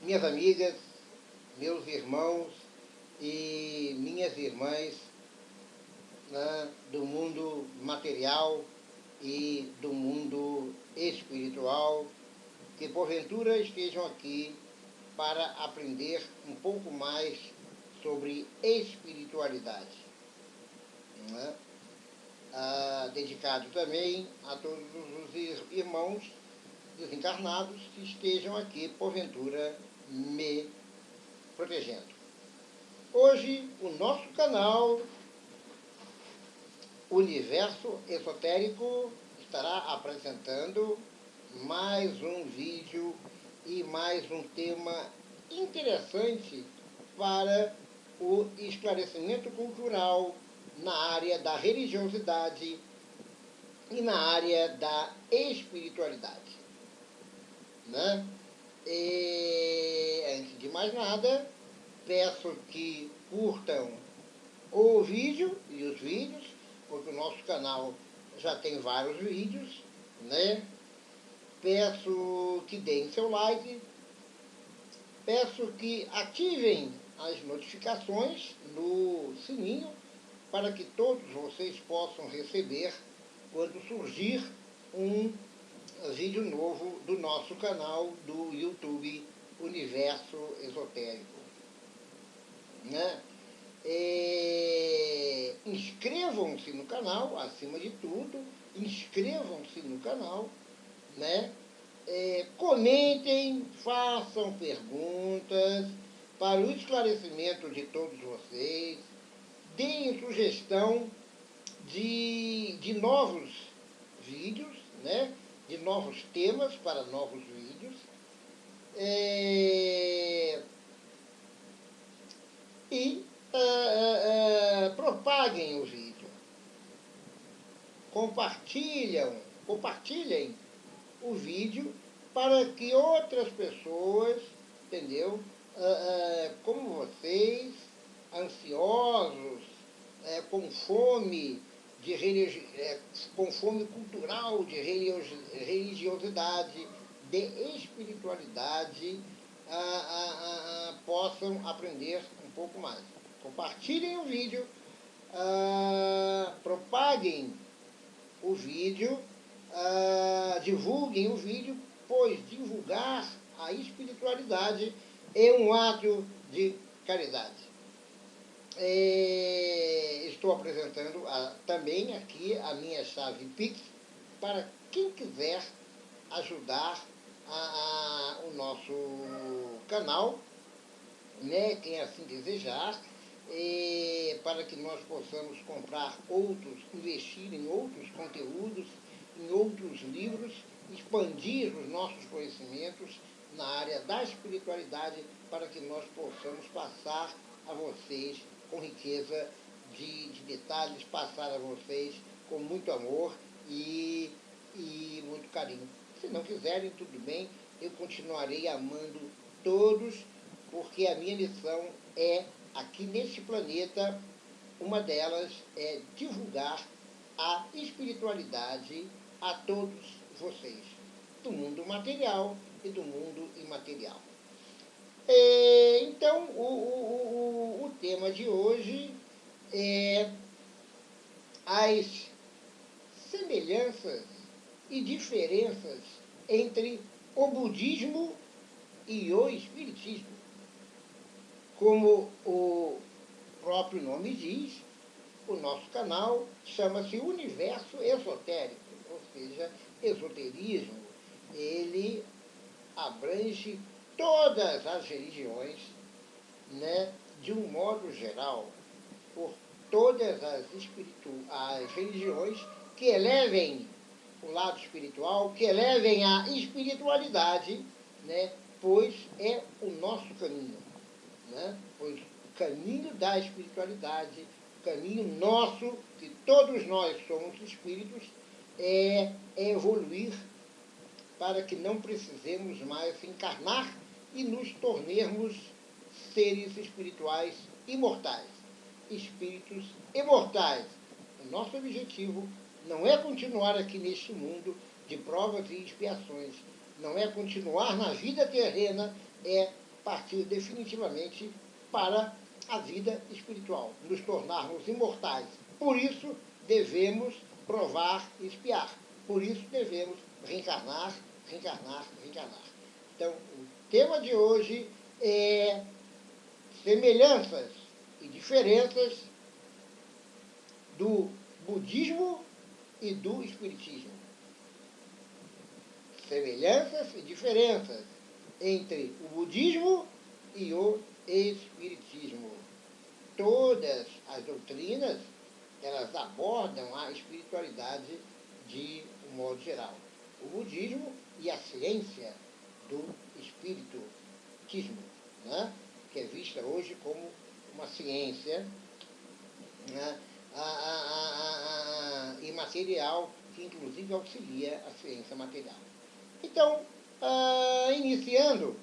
minhas amigas, meus irmãos e minhas irmãs, né, do mundo material e do mundo espiritual, que porventura estejam aqui para aprender um pouco mais sobre espiritualidade. Né? Dedicado também a todos os irmãos desencarnados que estejam aqui, porventura, me protegendo. Hoje, o nosso canal Universo Esotérico estará apresentando mais um vídeo e mais um tema interessante para o esclarecimento cultural na área da religiosidade e na área da espiritualidade. Né? E, antes de mais nada, peço que curtam o vídeo e os vídeos, porque o nosso canal já tem vários vídeos, né? Peço que deem seu like, peço que ativem as notificações no sininho para que todos vocês possam receber quando surgir um vídeo novo do nosso canal do YouTube Universo Esotérico. Né? Inscrevam-se no canal, acima de tudo, inscrevam-se no canal, né? Comentem, façam perguntas para o esclarecimento de todos vocês, deem sugestão de novos vídeos, né? De novos temas para novos vídeos. Propaguem o vídeo. Compartilhem o vídeo para que outras pessoas, entendeu? Como vocês, ansiosos, com fome com fome cultural, de religiosidade, de espiritualidade, possam aprender um pouco mais. Compartilhem o vídeo, propaguem o vídeo, divulguem o vídeo, pois divulgar a espiritualidade é um ato de caridade. Estou apresentando também aqui a minha chave Pix para quem quiser ajudar o nosso canal, né, quem assim desejar, para que nós possamos comprar investir em outros conteúdos, em outros livros, expandir os nossos conhecimentos na área da espiritualidade, para que nós possamos passar a vocês com riqueza de detalhes, passar a vocês com muito amor e muito carinho. Se não quiserem, tudo bem, eu continuarei amando todos, porque a minha missão é, aqui neste planeta, uma delas é divulgar a espiritualidade a todos vocês, do mundo material e do mundo imaterial. Então, o tema de hoje é as semelhanças e diferenças entre o budismo e o espiritismo. Como o próprio nome diz, o nosso canal chama-se Universo Esotérico, ou seja, esoterismo. Ele abrange todas as religiões, né, de um modo geral, por todas as religiões que elevem o lado espiritual, que elevem a espiritualidade, né, pois é o nosso caminho. Né? Pois o caminho da espiritualidade, o caminho nosso, que todos nós somos espíritos, é evoluir para que não precisemos mais encarnar e nos tornemos seres espirituais imortais, espíritos imortais. O nosso objetivo não é continuar aqui neste mundo de provas e expiações, não é continuar na vida terrena, é partir definitivamente para a vida espiritual, nos tornarmos imortais. Por isso, devemos provar e expiar. Por isso, devemos reencarnar, reencarnar, reencarnar. Então, o tema de hoje é semelhanças e diferenças do budismo e do espiritismo. Semelhanças e diferenças entre o budismo e o espiritismo. Todas as doutrinas, elas abordam a espiritualidade de um modo geral. O budismo e a ciência do espiritismo, né? Que é vista hoje como uma ciência, né? Imaterial, que inclusive auxilia a ciência material. Então, iniciando,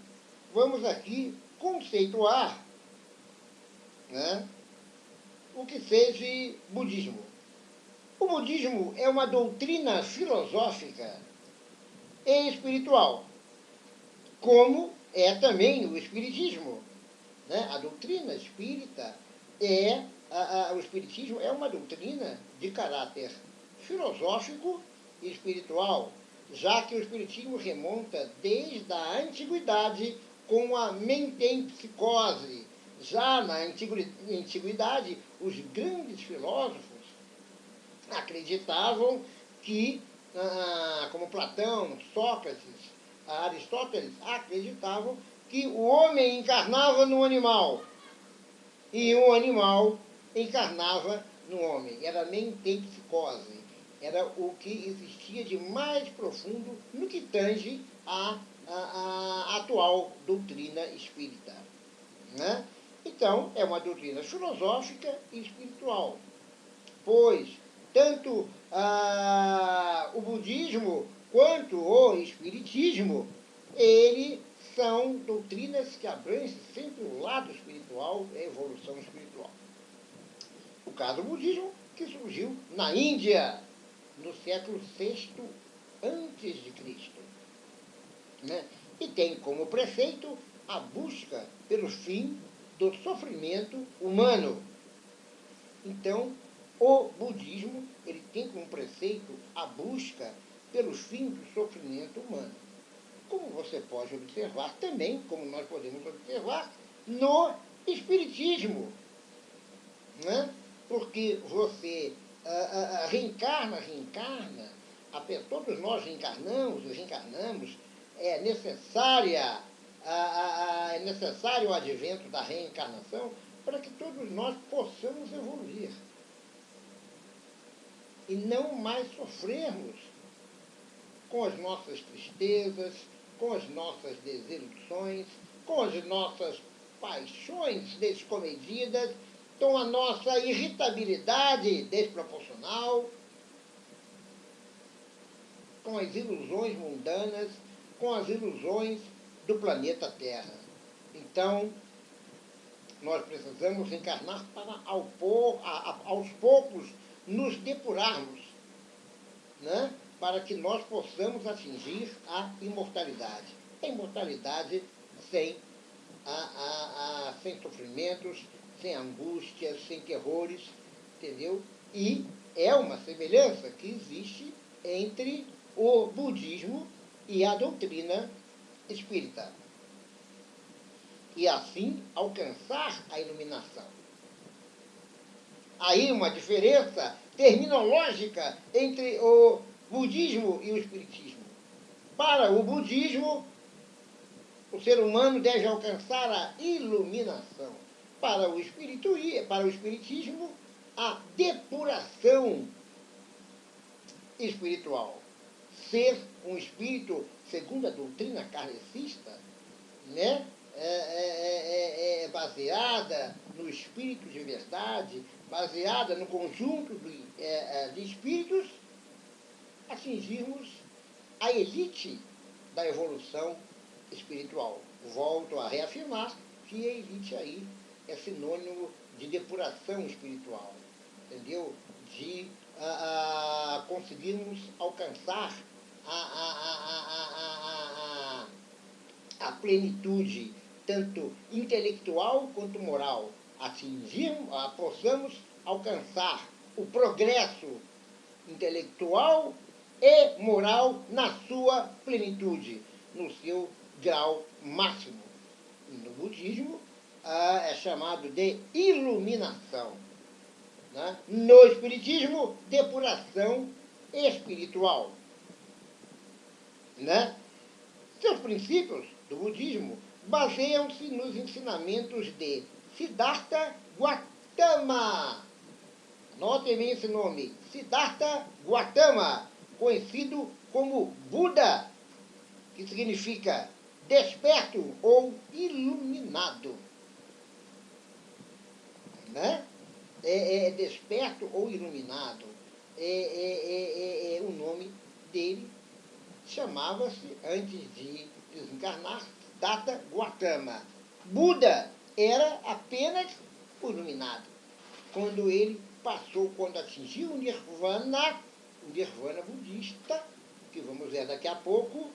vamos aqui conceituar, né, o que seja budismo. O budismo é uma doutrina filosófica e espiritual, como é também o espiritismo, né? A doutrina espírita o espiritismo é uma doutrina de caráter filosófico e espiritual, já que o espiritismo remonta desde a antiguidade com a mentempsicose. Já na antiguidade, os grandes filósofos acreditavam que, como Platão, Sócrates, Aristóteles, acreditavam que o homem encarnava no animal e o animal encarnava no homem. Era mentempsicose. Era o que existia de mais profundo no que tange a atual doutrina espírita, né? Então, é uma doutrina filosófica e espiritual, pois tanto o budismo quanto o espiritismo, eles são doutrinas que abrangem sempre o lado espiritual e a evolução espiritual. O caso do budismo, que surgiu na Índia, no século VI a.C., né? E tem como preceito a busca pelo fim do sofrimento humano. Então, o budismo, ele tem como preceito a busca pelo fim do sofrimento humano. Como você pode observar também, como nós podemos observar, no espiritismo, né? Porque você reencarna, todos nós reencarnamos, é necessário o advento da reencarnação para que todos nós possamos evoluir e não mais sofrermos com as nossas tristezas, com as nossas desilusões, com as nossas paixões descomedidas, com a nossa irritabilidade desproporcional, com as ilusões mundanas, com as ilusões do planeta Terra. Então, nós precisamos encarnar para aos poucos nos depurarmos, né? Para que nós possamos atingir a imortalidade. A imortalidade sem sofrimentos, sem angústias, sem terrores, entendeu? E é uma semelhança que existe entre o budismo e a doutrina espírita. E assim alcançar a iluminação. Aí uma diferença terminológica entre o budismo e o espiritismo. Para o budismo, o ser humano deve alcançar a iluminação. Para o espiritismo, a depuração espiritual. Ser um espírito, segundo a doutrina kardecista, né? Baseada no espírito de verdade, baseada no conjunto de espíritos, atingirmos a elite da evolução espiritual. Volto a reafirmar que a elite aí é sinônimo de depuração espiritual, entendeu? De conseguirmos alcançar a plenitude tanto intelectual quanto moral, possamos alcançar o progresso intelectual e moral na sua plenitude, no seu grau máximo. No budismo, é chamado de iluminação. Né? No espiritismo, depuração espiritual. Né? Seus princípios do budismo baseiam-se nos ensinamentos de Siddhartha Gautama. Notem bem esse nome, Siddhartha Gautama, conhecido como Buda, que significa desperto ou iluminado. Né? Desperto ou iluminado. O nome dele chamava-se, antes de desencarnar, Siddhartha Gautama. Buda era apenas o iluminado. Quando atingiu o Nirvana budista, que vamos ver daqui a pouco,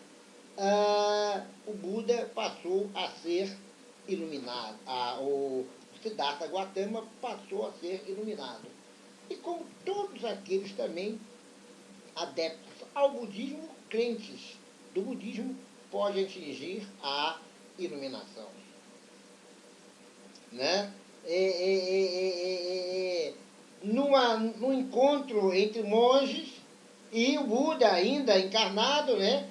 o Buda passou a ser iluminado. O Siddhartha Gautama passou a ser iluminado. E como todos aqueles também adeptos ao budismo, crentes do budismo, podem atingir a iluminação. Né? Num encontro entre monges e o Buda ainda encarnado, né?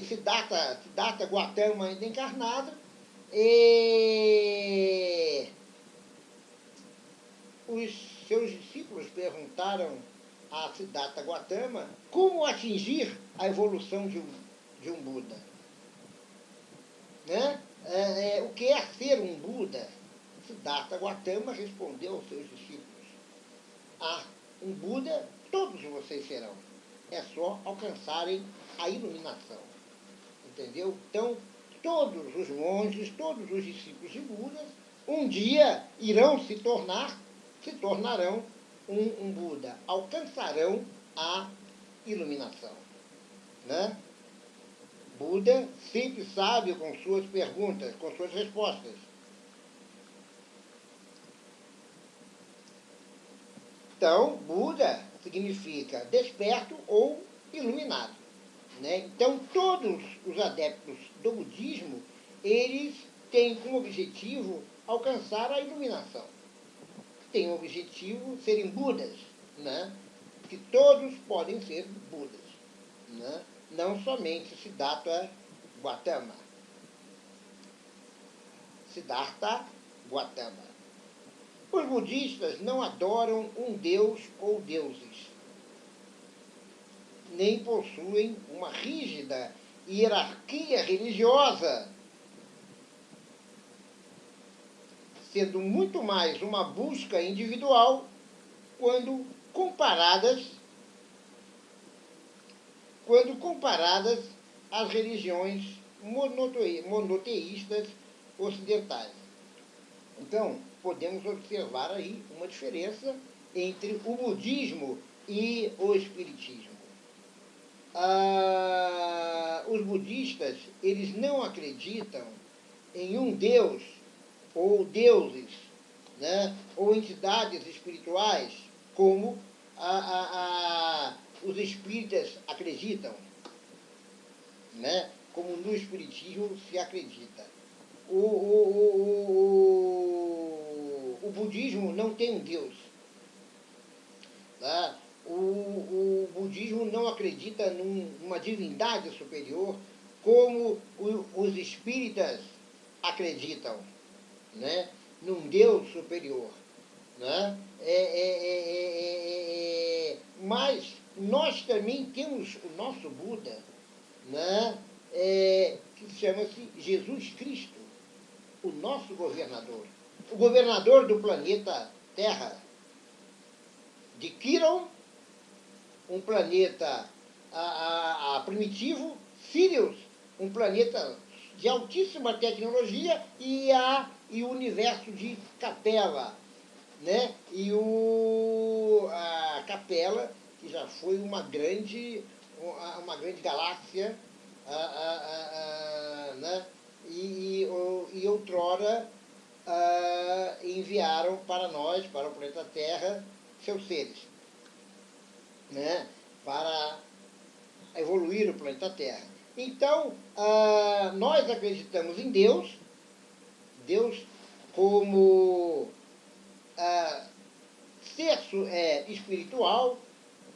Siddhartha Gautama ainda encarnado, os seus discípulos perguntaram a Siddhartha Gautama como atingir a evolução de um Buda. Né? O que é ser um Buda? Siddhartha Gautama respondeu aos seus discípulos: um Buda todos vocês serão. É só alcançarem a iluminação. Entendeu? Então, todos os monges, todos os discípulos de Buda, um dia se tornarão um Buda, alcançarão a iluminação. Né? Buda sempre sábio com suas perguntas, com suas respostas. Então, Buda significa desperto ou iluminado. Né? Então, todos os adeptos do budismo, eles têm como objetivo alcançar a iluminação. Têm o objetivo de serem Budas, né? Que todos podem ser Budas. Né? Não somente Siddhartha Gautama. Siddhartha Gautama. Os budistas não adoram um deus ou deuses, nem possuem uma rígida hierarquia religiosa, sendo muito mais uma busca individual quando comparadas às religiões monoteístas ocidentais. Então, podemos observar aí uma diferença entre o budismo e o espiritismo. Os budistas, eles não acreditam em um deus ou deuses, né, ou entidades espirituais, como os espíritas acreditam, né, como no espiritismo se acredita. O budismo não tem um deus. Tá? O budismo não acredita numa divindade superior como os espíritas acreditam, né? Num Deus superior. Né? Mas nós também temos o nosso Buda, né? Que chama-se Jesus Cristo, o nosso governador. O governador do planeta Terra, de Quiron, um planeta primitivo, Sirius, um planeta de altíssima tecnologia, e o universo de Capela, né? E a Capela, que já foi uma grande galáxia, né? E outrora enviaram para nós, para o planeta Terra, seus seres, né? Para evoluir o planeta Terra. Então, nós acreditamos em Deus, Deus como ser espiritual,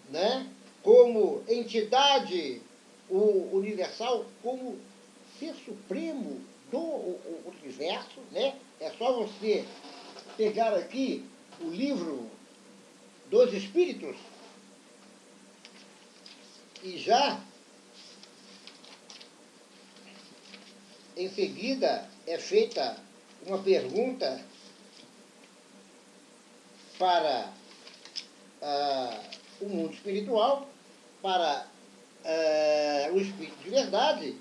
né? Como entidade universal, como ser supremo do universo, né? É só você pegar aqui o livro dos Espíritos e já em seguida é feita uma pergunta para o mundo espiritual, para o Espírito de Verdade,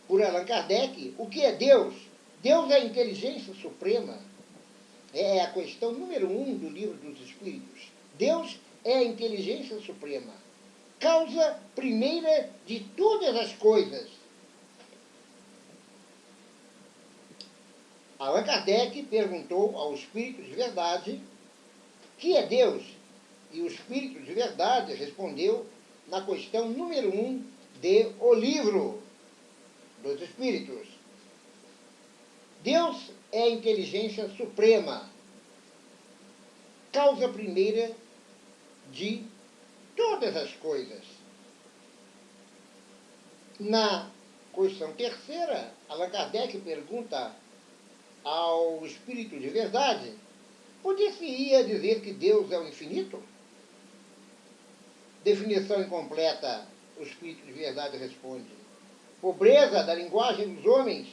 por Allan Kardec. O que é Deus? Deus é a inteligência suprema. É a questão número 1 do Livro dos Espíritos. Deus é a inteligência suprema, causa primeira de todas as coisas. Allan Kardec perguntou ao Espírito de Verdade que é Deus, e o Espírito de Verdade respondeu na questão número 1 de O Livro dos Espíritos. Deus é a inteligência suprema, causa primeira de todas as coisas. Na questão terceira, Allan Kardec pergunta ao Espírito de Verdade: poder-se-ia dizer que Deus é o infinito? Definição incompleta, o Espírito de Verdade responde: pobreza da linguagem dos homens,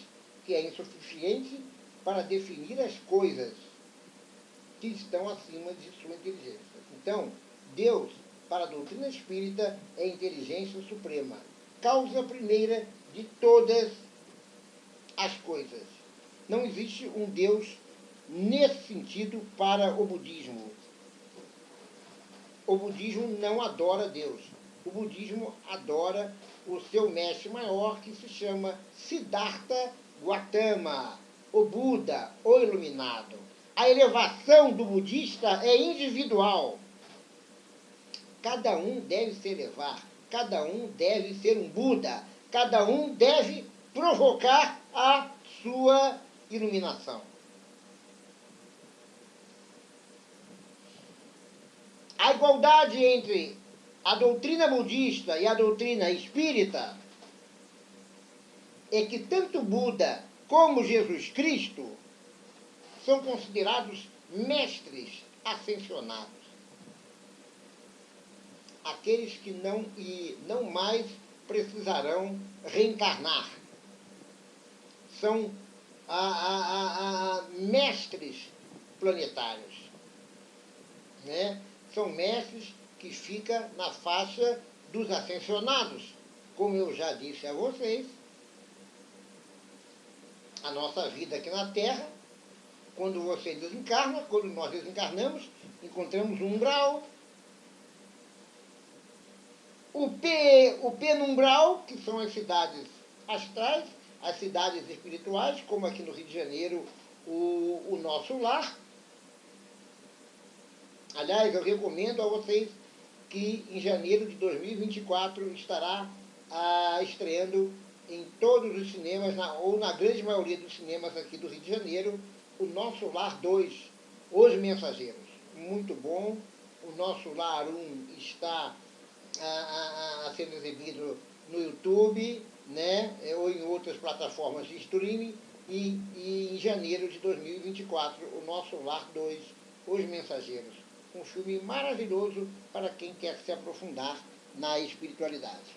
que é insuficiente para definir as coisas que estão acima de sua inteligência. Então, Deus, para a doutrina espírita, é a inteligência suprema, causa primeira de todas as coisas. Não existe um Deus nesse sentido para o budismo. O budismo não adora Deus. O budismo adora o seu mestre maior, que se chama Siddhartha Gautama, o Buda, o iluminado. A elevação do budista é individual. Cada um deve se elevar, cada um deve ser um Buda, cada um deve provocar a sua iluminação. A igualdade entre a doutrina budista e a doutrina espírita é que tanto Buda como Jesus Cristo são considerados mestres ascensionados. Aqueles que não mais precisarão reencarnar. São mestres planetários, né? São mestres que ficam na faixa dos ascensionados. Como eu já disse a vocês, a nossa vida aqui na Terra, quando você desencarna, quando nós desencarnamos, encontramos um umbral, o penumbral, que são as cidades astrais, as cidades espirituais, como aqui no Rio de Janeiro, o nosso lar. Aliás, eu recomendo a vocês que em janeiro de 2024 estará estreando em todos os cinemas, ou na grande maioria dos cinemas aqui do Rio de Janeiro, o Nosso Lar 2, Os Mensageiros. Muito bom. O Nosso Lar 1 está sendo exibido no YouTube, né, ou em outras plataformas de streaming, e em janeiro de 2024, o Nosso Lar 2, Os Mensageiros. Um filme maravilhoso para quem quer se aprofundar na espiritualidade.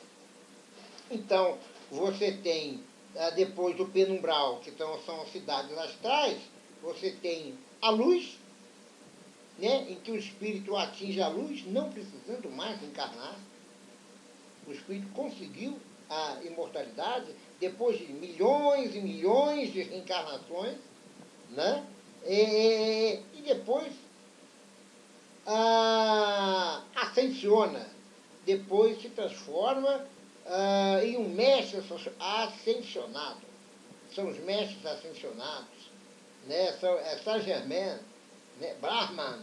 Então, você tem, depois do penumbral, que são as cidades astrais, você tem a luz, né, em que o espírito atinge a luz, não precisando mais encarnar. O espírito conseguiu a imortalidade depois de milhões e milhões de reencarnações, né? E depois ascensiona, depois se transforma em um mestre ascensionado. são os mestres ascensionados, né? É Saint-Germain, né? Brahman,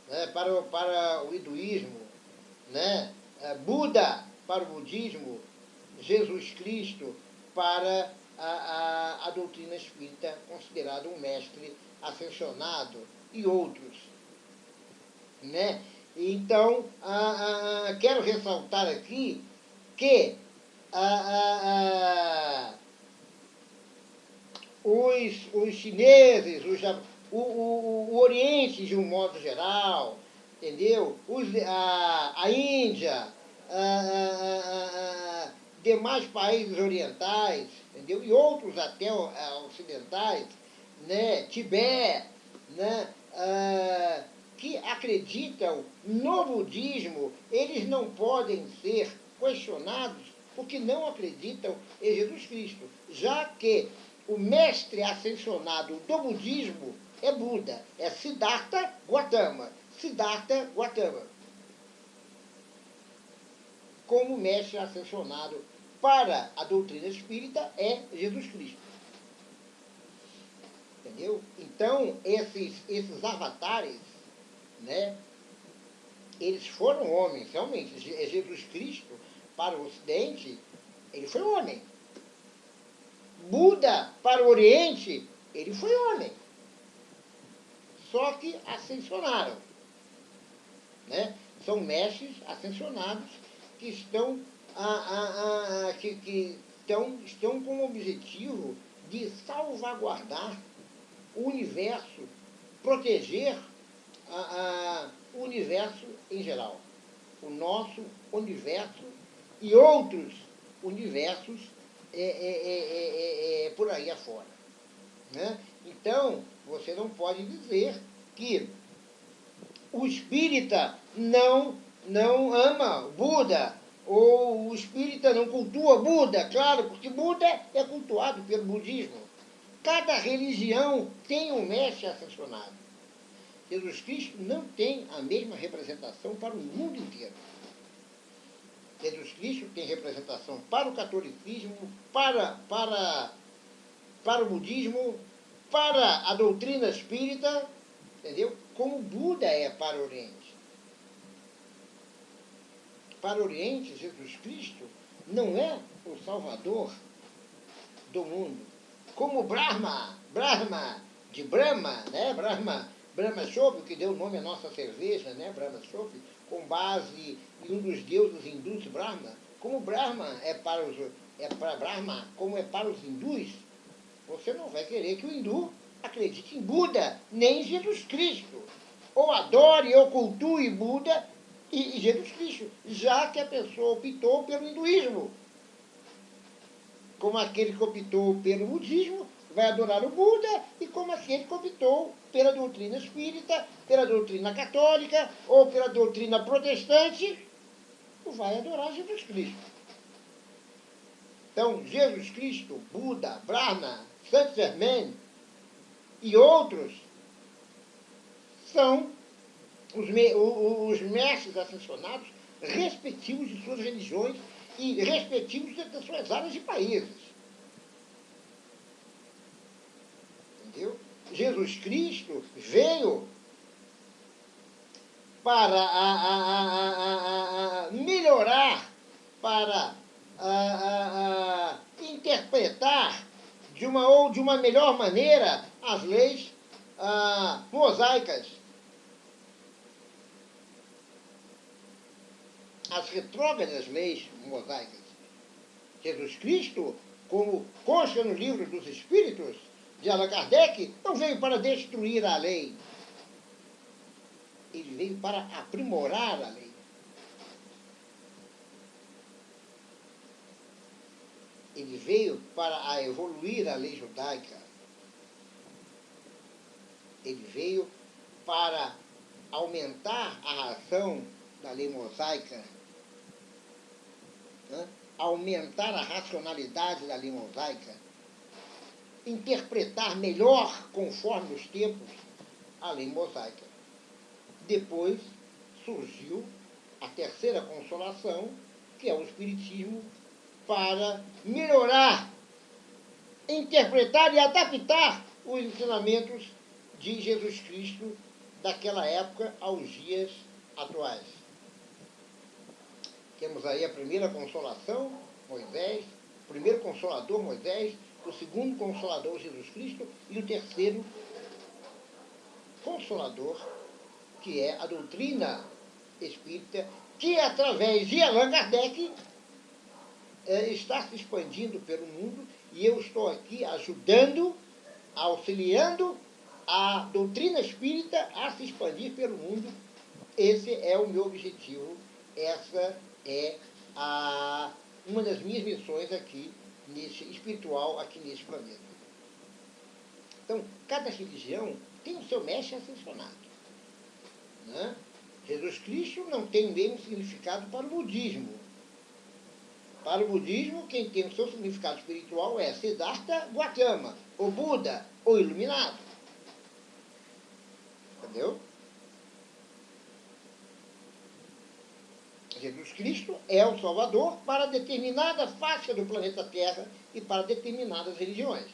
né? Para o hinduísmo, né? Buda para o budismo, Jesus Cristo para a doutrina espírita, considerado um mestre ascensionado, e outros, né? Então, quero ressaltar aqui que os chineses, o Oriente de um modo geral, entendeu? A Índia, demais países orientais, entendeu? E outros até ocidentais, né? Tibete, né? Que acreditam no budismo, eles não podem ser questionados porque não acreditam em Jesus Cristo, já que o mestre ascensionado do budismo é Buda, é Siddhartha Gautama. Siddhartha Gautama. Como mestre ascensionado para a doutrina espírita é Jesus Cristo. Entendeu? Então, esses avatares, né, eles foram homens, realmente. Jesus Cristo, para o Ocidente, ele foi homem. Buda, para o Oriente, ele foi homem. Só que ascensionaram. Né? São mestres ascensionados que estão, estão com o objetivo de salvaguardar o universo, proteger o universo em geral. O nosso universo e outros universos por aí afora. Né? Então, você não pode dizer que o espírita não ama Buda, ou o espírita não cultua Buda, claro, porque Buda é cultuado pelo budismo. Cada religião tem um mestre ascensionado. Jesus Cristo não tem a mesma representação para o mundo inteiro. Jesus Cristo tem representação para o catolicismo, para o budismo, para a doutrina espírita, entendeu? Como Buda é para o Oriente. Para o Oriente, Jesus Cristo não é o salvador do mundo. Como Brahma de Brahma, né? Brahma Chopp, que deu o nome à nossa cerveja, né? Brahma Chopp, com base em um dos deuses hindus, Brahma. Como Brahma é para Brahma, como é para os hindus, você não vai querer que o hindu acredite em Buda, nem em Jesus Cristo. Ou adore ou cultue Buda e Jesus Cristo, já que a pessoa optou pelo hinduísmo. Como aquele que optou pelo budismo vai adorar o Buda, e como aquele que optou pela doutrina espírita, pela doutrina católica ou pela doutrina protestante, vai adorar Jesus Cristo. Então, Jesus Cristo, Buda, Brahma, Saint-Germain e outros são os mestres ascensionados respectivos de suas religiões e respectivos das suas áreas de países. Entendeu? Jesus Cristo veio para melhorar, para interpretar de uma melhor maneira as leis mosaicas, as retrógradas leis mosaicas. Jesus Cristo, como consta no livro dos Espíritos de Allan Kardec, não veio para destruir a lei. Ele veio para aprimorar a lei. Ele veio para evoluir a lei judaica. Ele veio para aumentar a razão da lei mosaica, né? Aumentar a racionalidade da lei mosaica, interpretar melhor, conforme os tempos, a lei mosaica. Depois surgiu a terceira consolação, que é o Espiritismo, para melhorar interpretar e adaptar os ensinamentos de Jesus Cristo daquela época aos dias atuais. Temos aí a primeira consolação, Moisés, o primeiro consolador, Moisés, o segundo consolador, Jesus Cristo, e o terceiro consolador, que é a doutrina espírita, que através de Allan Kardec está se expandindo pelo mundo, e eu estou aqui ajudando, auxiliando a doutrina espírita a se expandir pelo mundo. Esse é o meu objetivo, essa é uma das minhas missões aqui, espiritual, aqui nesse planeta. Então, cada religião tem o seu mestre ascensionado, né? Jesus Cristo não tem o mesmo significado para o budismo. Para o budismo, quem tem o seu significado espiritual é Siddhartha Gautama, o Buda, o Iluminado. Entendeu? Jesus Cristo é o Salvador para determinada faixa do planeta Terra e para determinadas religiões.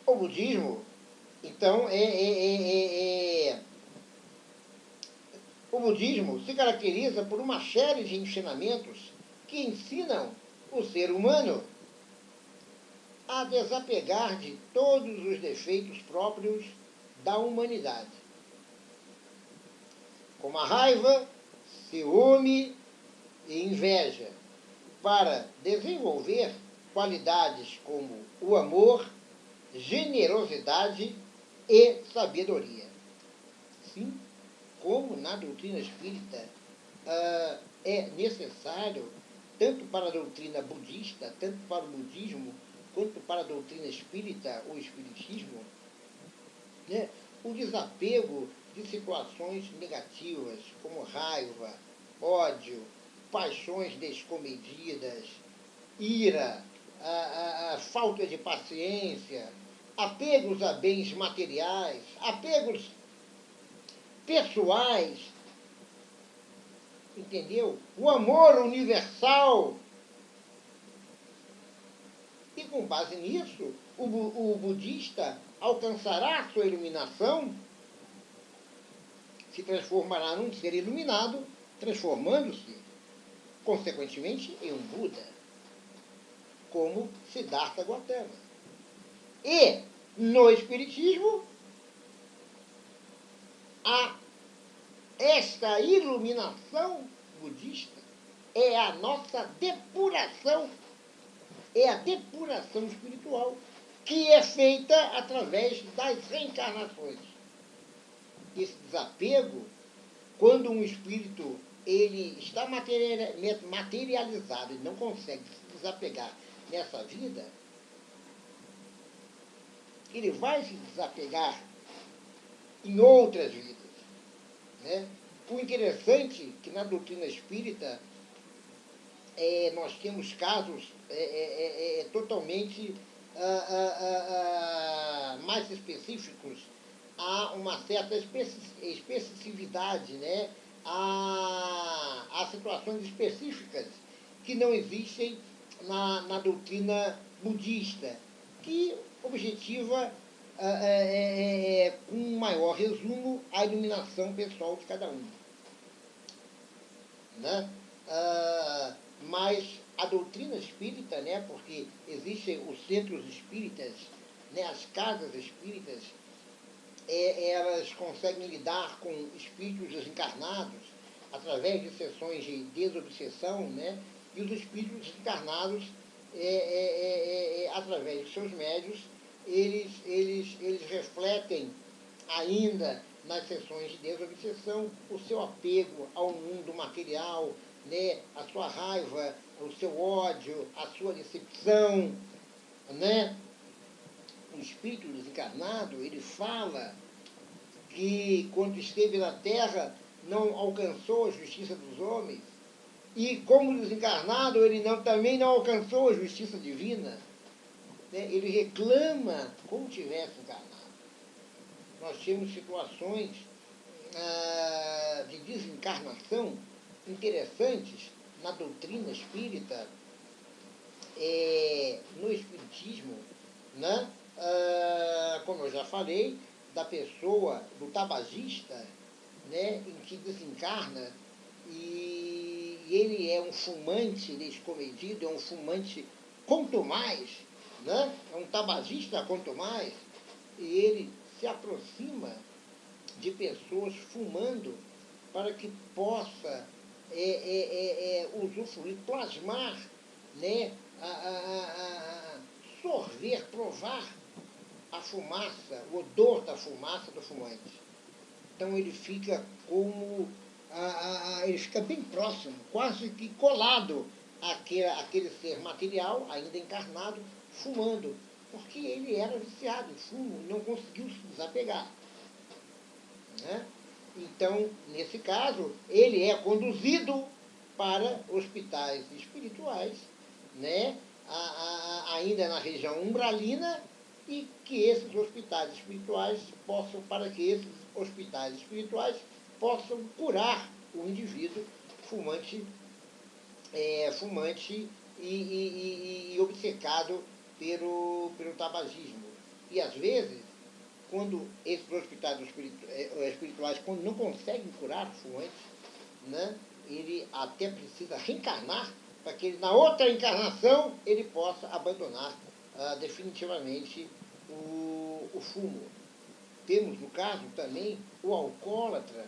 O budismo, então, o budismo se caracteriza por uma série de ensinamentos que ensinam o ser humano a desapegar de todos os defeitos próprios da humanidade, como a raiva, ciúme e inveja, para desenvolver qualidades como o amor, generosidade e sabedoria. Sim, como na doutrina espírita é necessário, tanto para a doutrina budista, tanto para o budismo, quanto para a doutrina espírita, o espiritismo, né, o desapego de situações negativas, como raiva, ódio, paixões descomedidas, ira, a falta de paciência, apegos a bens materiais, apegos pessoais, entendeu? O amor universal. E com base nisso, o budista alcançará sua iluminação, se transformará num ser iluminado, transformando-se, consequentemente, em um Buda, como Siddhartha Gautama. E, no Espiritismo, esta iluminação budista é a nossa depuração, é a depuração espiritual, que é feita através das reencarnações. Esse desapego, quando um espírito ele está materializado e não consegue se desapegar nessa vida, ele vai se desapegar em outras vidas, né? O interessante é que na doutrina espírita nós temos casos totalmente mais específicos, há uma certa especificidade, né? Há situações específicas que não existem na doutrina budista, que objetiva, com um maior resumo, a iluminação pessoal de cada um, né? Mas a doutrina espírita, né, porque existem os centros espíritas, né, as casas espíritas, elas conseguem lidar com espíritos desencarnados através de sessões de desobsessão, né, e os espíritos desencarnados, através de seus médios, eles refletem ainda nas sessões de desobsessão o seu apego ao mundo material, né, a sua raiva, o seu ódio, a sua decepção, né? O espírito desencarnado, ele fala que quando esteve na Terra não alcançou a justiça dos homens, e como desencarnado ele também não alcançou a justiça divina, né? Ele reclama como tivesse encarnado. Nós temos situações de desencarnação interessantes na doutrina espírita, no Espiritismo, né? Como eu já falei, da pessoa, do tabagista, né? Em que desencarna e ele é um fumante descomedido, é um fumante quanto mais, né? É um tabagista quanto mais, e ele se aproxima de pessoas fumando para que possa usufruir, plasmar, né, sorver, provar a fumaça, o odor da fumaça do fumante. Então ele fica como, ele fica bem próximo, quase que colado àquele ser material, ainda encarnado, fumando, porque ele era viciado em fumo e não conseguiu se desapegar. Né? Então, nesse caso, ele é conduzido para hospitais espirituais, né? Ainda na região umbralina, e que esses hospitais espirituais possam, para que esses hospitais espirituais possam curar o indivíduo fumante, fumante e obcecado pelo tabagismo. E às vezes, quando esses hospitais espirituais, quando não conseguem curar o fumante, né, ele até precisa reencarnar para que ele, na outra encarnação ele possa abandonar definitivamente o fumo. Temos, no caso, também o alcoólatra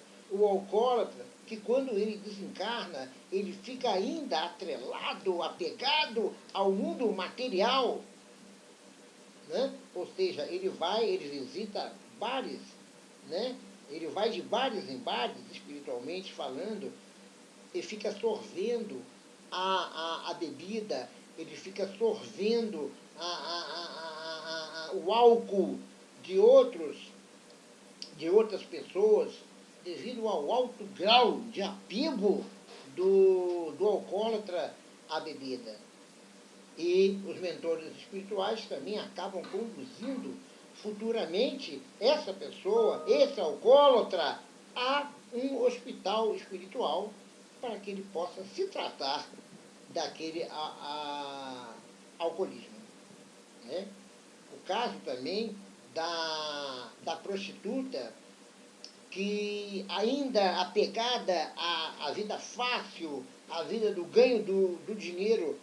que quando ele desencarna, ele fica ainda atrelado, apegado ao mundo material, né? Ou seja, ele visita bares, né? Ele vai de bares em bares, espiritualmente falando, e fica sorvendo a bebida, ele fica sorvendo o álcool de outras pessoas, devido ao alto grau de apego do alcoólatra à bebida. E os mentores espirituais também acabam conduzindo futuramente essa pessoa, esse alcoólatra, a um hospital espiritual para que ele possa se tratar daquele alcoolismo. Né? O caso também da prostituta que ainda apegada à vida fácil, à vida do ganho do dinheiro,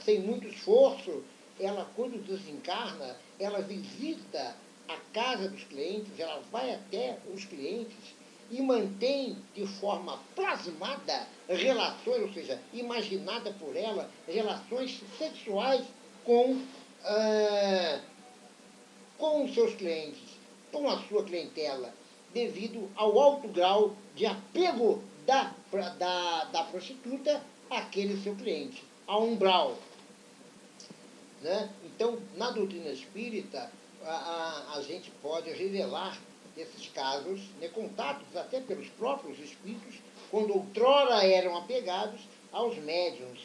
sem muito esforço, ela, quando desencarna, ela visita a casa dos clientes, ela vai até os clientes e mantém de forma plasmada relações, ou seja, imaginada por ela, relações sexuais com os seus clientes, com a sua clientela, devido ao alto grau de apego da prostituta àquele seu cliente, ao umbral. Né? Então, na doutrina espírita, a gente pode revelar esses casos, né, contatos até pelos próprios espíritos, quando outrora eram apegados aos médiuns,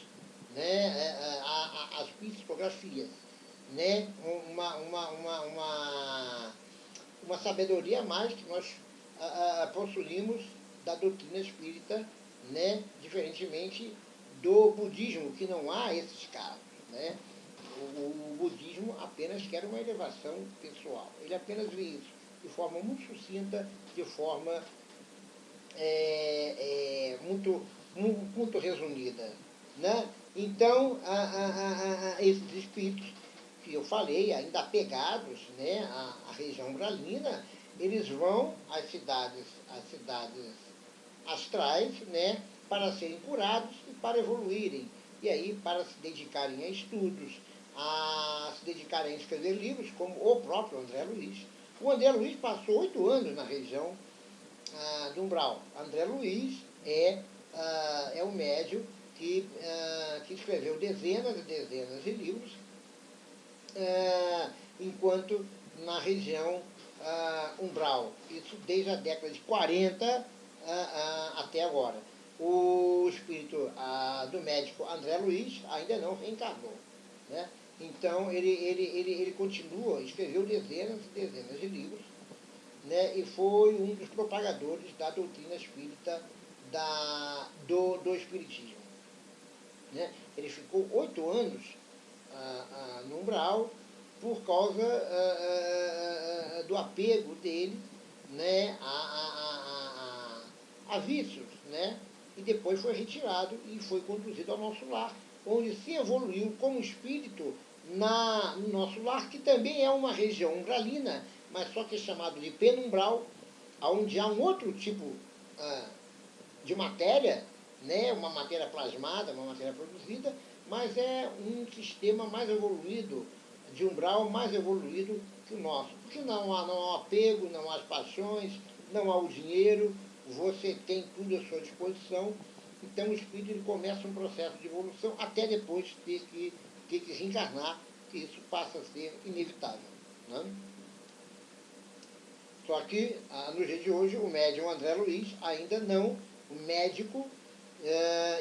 né, às psicografias. Né, uma sabedoria a mais que nós possuímos da doutrina espírita, né, diferentemente do budismo, que não há esses casos. Né? O budismo apenas quer uma elevação pessoal. Ele apenas vê isso de forma muito sucinta, de forma muito resumida. Né? Então, esses espíritos que eu falei, ainda apegados, né, à região umbralina, eles vão às cidades astrais, né, para serem curados e para evoluírem. E aí, para se dedicarem a estudos, a se dedicarem a escrever livros, como o próprio André Luiz. O André Luiz passou 8 anos na região do umbral. André Luiz é um médium que escreveu dezenas e dezenas de livros, enquanto na região umbral. Isso desde a década de 40 até agora. O espírito do médico André Luiz ainda não reencarnou. Né? Então, ele continua, escreveu dezenas e dezenas de livros, né? E foi um dos propagadores da doutrina espírita do Espiritismo. Né? Ele ficou 8 anos no umbral por causa do apego dele, né, a vícios, né? E depois foi retirado e foi conduzido ao nosso lar, onde se evoluiu como espírito no nosso lar, que também é uma região umbralina, mas só que é chamado de penumbral, onde há um outro tipo de matéria, né, uma matéria plasmada, uma matéria produzida, mas é um sistema mais evoluído, de umbral mais evoluído que o nosso. Porque não há apego, não há as paixões, não há o dinheiro, você tem tudo à sua disposição. Então o espírito ele começa um processo de evolução até depois ter que desencarnar, que isso passa a ser inevitável. Né? Só que, no dia de hoje, o médium André Luiz ainda não, o médico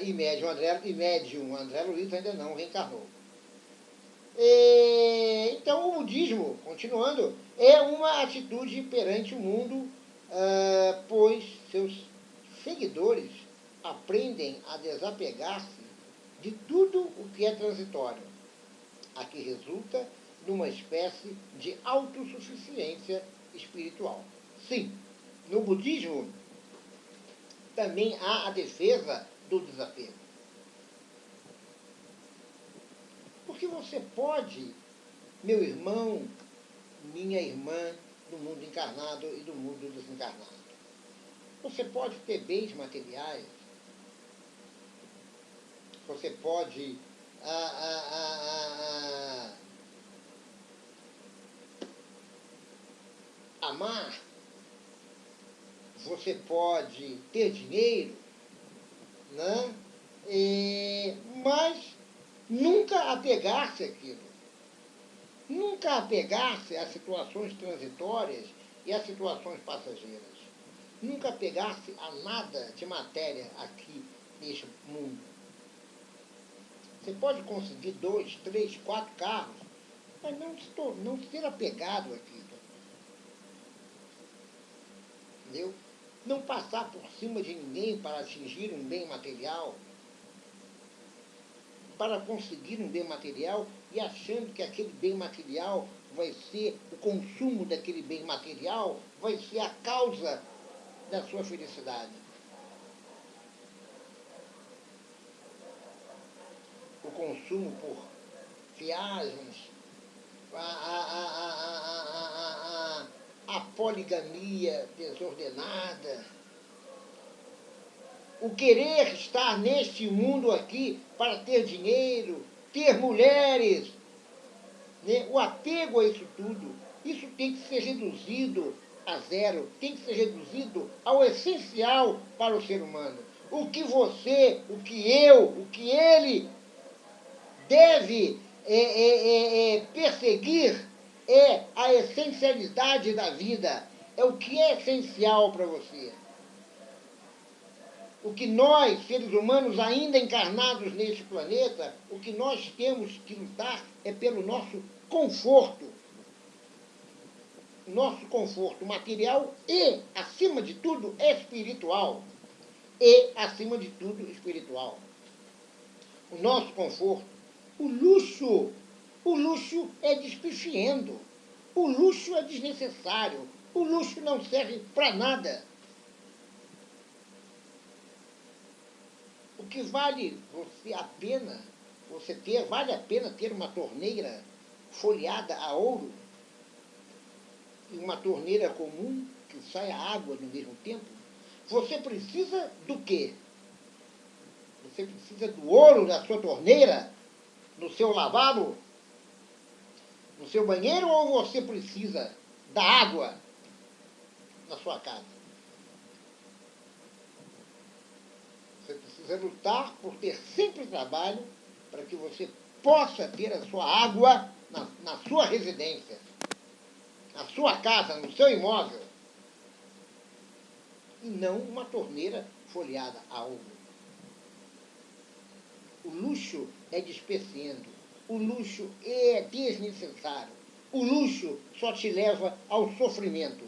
e médium André Luiz ainda não reencarnou. Então, o budismo, continuando, é uma atitude perante o mundo, pois seus seguidores aprendem a desapegar-se de tudo o que é transitório, a que resulta numa espécie de autossuficiência espiritual. Sim, no budismo também há a defesa do desapego. Porque você pode, meu irmão, minha irmã, do mundo encarnado e do mundo desencarnado, você pode ter bens materiais, você pode amar, você pode ter dinheiro, né? Mas nunca apegar-se àquilo. Nunca apegar-se às situações transitórias e às situações passageiras. Nunca apegar-se a nada de matéria aqui neste mundo. Você pode conseguir 2, 3, 4 carros, mas não ser apegado àquilo. Entendeu? Não passar por cima de ninguém para atingir um bem material, para conseguir um bem material e achando que aquele bem material vai ser, o consumo daquele bem material vai ser a causa da sua felicidade. O consumo por viagens, a poligamia desordenada, o querer estar neste mundo aqui para ter dinheiro, ter mulheres, né? O apego a isso tudo, isso tem que ser reduzido a zero, tem que ser reduzido ao essencial para o ser humano. O que você, o que eu, o que ele deve perseguir é a essencialidade da vida, é o que é essencial para você. O que nós, seres humanos ainda encarnados neste planeta, o que nós temos que lutar é pelo nosso conforto. Nosso conforto material e, acima de tudo, espiritual. E, acima de tudo, espiritual. O nosso conforto. O luxo é despifiando. O luxo é desnecessário. O luxo não serve para nada. O que vale vale a pena ter uma torneira folheada a ouro e uma torneira comum que saia água no mesmo tempo? Você precisa do quê? Você precisa do ouro da sua torneira, no seu lavabo, no seu banheiro, ou você precisa da água na sua casa? Você precisa lutar por ter sempre trabalho para que você possa ter a sua água na sua residência, na sua casa, no seu imóvel, e não uma torneira folheada a ouro. O luxo é despeciando, o luxo é desnecessário, o luxo só te leva ao sofrimento.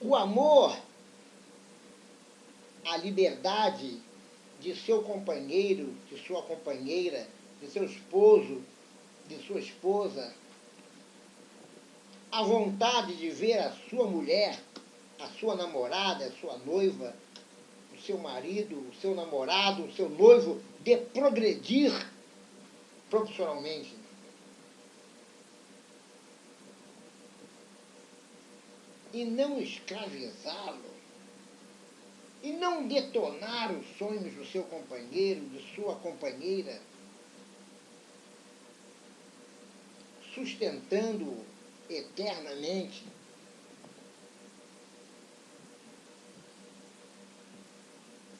o amor, a liberdade de seu companheiro, de sua companheira, de seu esposo, de sua esposa, a vontade de ver a sua mulher, a sua namorada, a sua noiva, o seu marido, o seu namorado, o seu noivo, de progredir profissionalmente. E não escravizá-lo. E não detonar os sonhos do seu companheiro, de sua companheira, sustentando-o eternamente.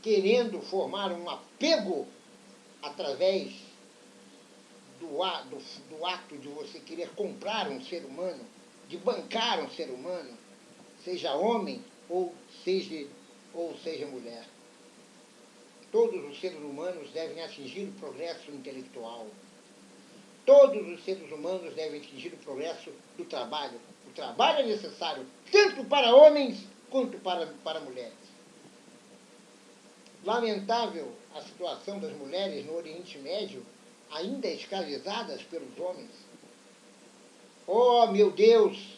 Querendo formar um apego através do ato de você querer comprar um ser humano, de bancar um ser humano, seja homem ou seja mulher. Todos os seres humanos devem atingir o progresso intelectual. Todos os seres humanos devem atingir o progresso do trabalho. O trabalho é necessário tanto para homens quanto para mulheres. Lamentável a situação das mulheres no Oriente Médio, ainda escravizadas pelos homens. Oh, meu Deus!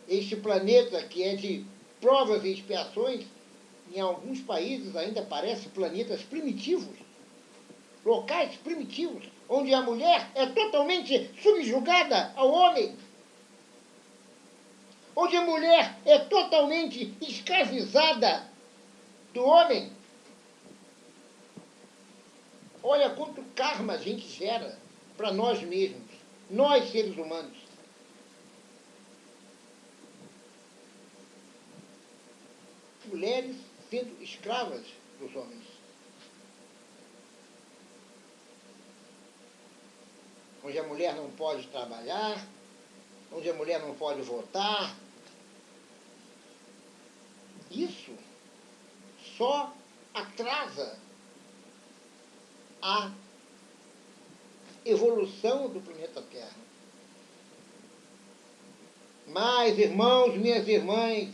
Este planeta que é de provas e expiações, em alguns países ainda parece planetas primitivos, locais primitivos, onde a mulher é totalmente subjugada ao homem, onde a mulher é totalmente escravizada do homem. Olha quanto karma a gente gera para nós mesmos, nós seres humanos. Mulheres sendo escravas dos homens. Onde a mulher não pode trabalhar, onde a mulher não pode votar. Isso só atrasa a evolução do planeta Terra. Mas, irmãos, minhas irmãs,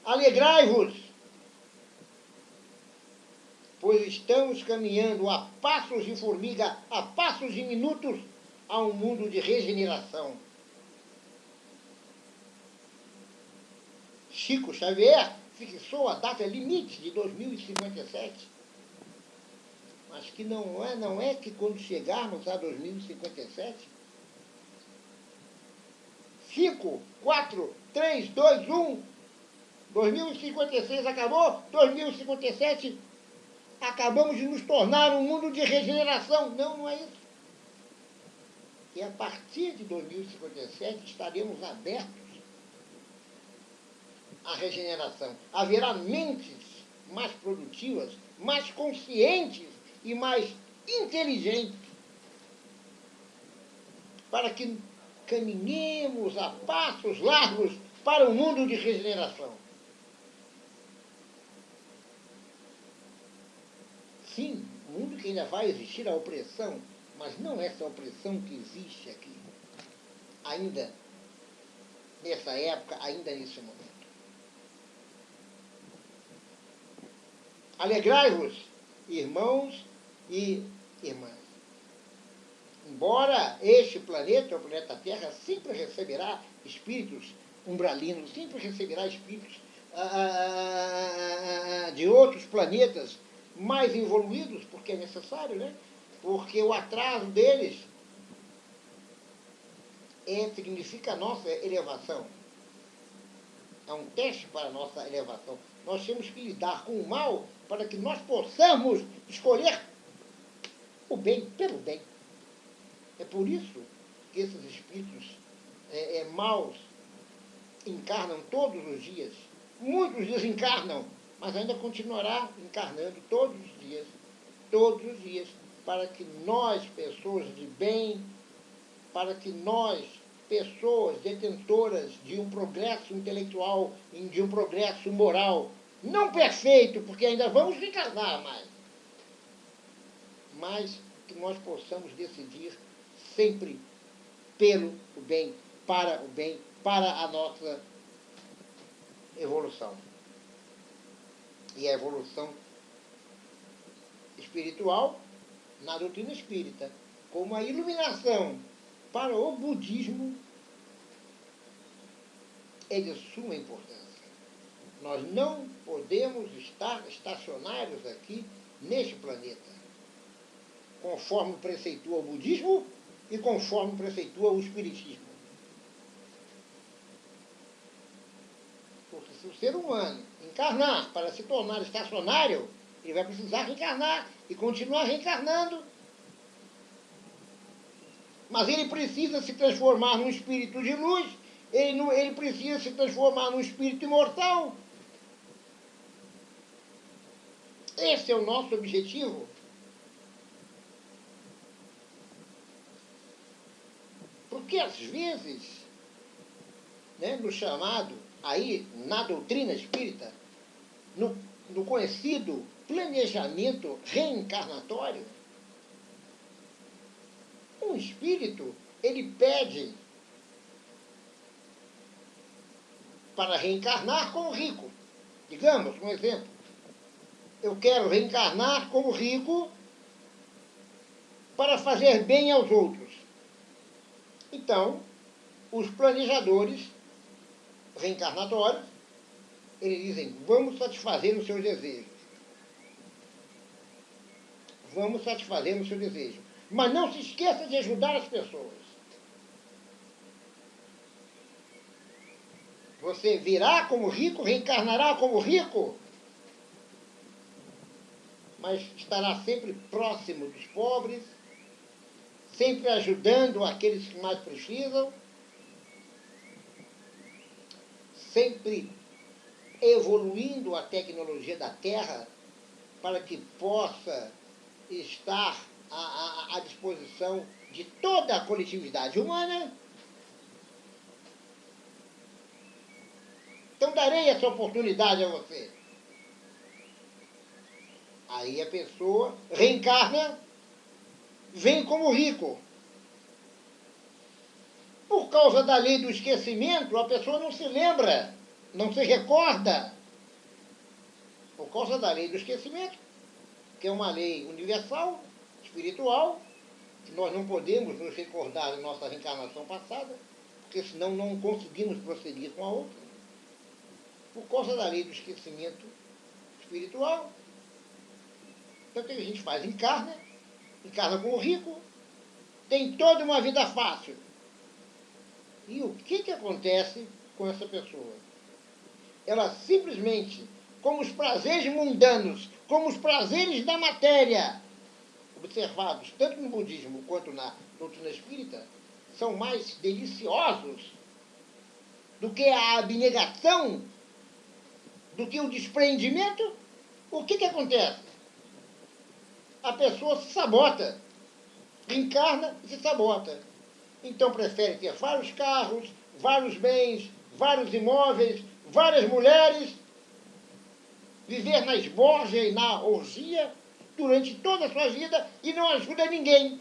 alegrai-vos, pois estamos caminhando a passos de formiga, a passos diminutos, a um mundo de regeneração. Chico Xavier fixou a data limite de 2057. Mas que não é que quando chegarmos a 2057, 5, 4, 3, 2, 1, 2056 acabou, 2057 acabamos de nos tornar um mundo de regeneração. Não, não é isso. E a partir de 2057 estaremos abertos à regeneração. Haverá mentes mais produtivas, mais conscientes e mais inteligentes para que caminhemos a passos largos para um mundo de regeneração. Sim, um mundo que ainda vai existir a opressão, mas não essa opressão que existe aqui, ainda nessa época, ainda nesse momento. Alegrai-vos, irmãos e irmãs. Embora este planeta, o planeta Terra, sempre receberá espíritos umbralinos, sempre receberá espíritos de outros planetas mais evoluídos, porque é necessário, né? Porque o atraso deles significa a nossa elevação. É um teste para a nossa elevação. Nós temos que lidar com o mal para que nós possamos escolher o bem pelo bem. É por isso que esses espíritos maus encarnam todos os dias. Muitos desencarnam, mas ainda continuará encarnando todos os dias, para que nós, pessoas de bem, para que nós, pessoas detentoras de um progresso intelectual, de um progresso moral, não perfeito, porque ainda vamos encarnar mais, mas que nós possamos decidir sempre pelo bem, para a nossa evolução. E a evolução espiritual na doutrina espírita, como a iluminação para o budismo, é de suma importância. Nós não podemos estar estacionários aqui neste planeta, conforme preceitua o budismo e conforme preceitua o espiritismo. Porque se o ser humano encarnar para se tornar estacionário, ele vai precisar reencarnar e continuar reencarnando. Mas ele precisa se transformar num espírito de luz, ele precisa se transformar num espírito imortal. Esse é o nosso objetivo. Porque às vezes, né, no chamado, aí, na doutrina espírita, no conhecido planejamento reencarnatório, um espírito, ele pede para reencarnar como rico. Digamos, um exemplo. Eu quero reencarnar como rico para fazer bem aos outros. Então, os planejadores reencarnatórios, eles dizem, vamos satisfazer os seus desejos. Vamos satisfazer o seu desejo. Mas não se esqueça de ajudar as pessoas. Você virá como rico, reencarnará como rico, mas estará sempre próximo dos pobres, sempre ajudando aqueles que mais precisam, sempre evoluindo a tecnologia da Terra para que possa estar à disposição de toda a coletividade humana. Então darei essa oportunidade a você. Aí a pessoa reencarna, vem como rico. Por causa da lei do esquecimento, a pessoa não se lembra, não se recorda. Por causa da lei do esquecimento, que é uma lei universal, espiritual, que nós não podemos nos recordar da nossa reencarnação passada, porque senão não conseguimos prosseguir com a outra. Por causa da lei do esquecimento espiritual. Então o que a gente faz? Encarna como rico, tem toda uma vida fácil. E o que acontece com essa pessoa? Ela simplesmente, como os prazeres mundanos, como os prazeres da matéria, observados tanto no budismo quanto na doutrina espírita, são mais deliciosos do que a abnegação, do que o desprendimento. O que acontece? A pessoa se sabota, reencarna e se sabota. Então prefere ter vários carros, vários bens, vários imóveis, várias mulheres, viver na esbórgia e na orgia durante toda a sua vida e não ajuda ninguém.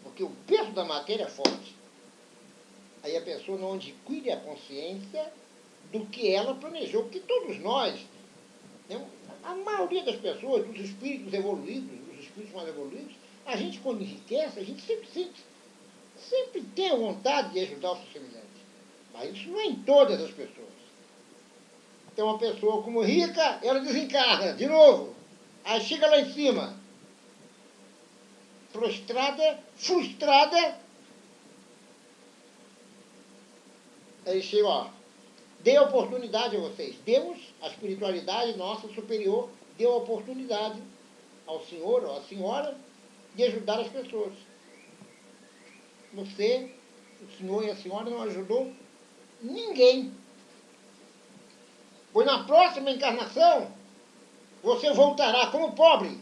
Porque o peso da matéria é forte. Aí a pessoa não adquire a consciência do que ela planejou, porque todos nós, né, a maioria das pessoas, dos espíritos evoluídos, dos espíritos mais evoluídos, a gente quando enriquece, a gente sempre tem a vontade de ajudar o seu semelhante. Mas isso não é em todas as pessoas. Então uma pessoa como rica, ela desencarna, de novo. Aí chega lá em cima, prostrada, frustrada. Aí chega, ó, dê oportunidade a vocês. Demos, a espiritualidade nossa superior, deu a oportunidade ao senhor ou à senhora de ajudar as pessoas. Você, o senhor e a senhora não ajudou ninguém. Pois na próxima encarnação, você voltará como pobre,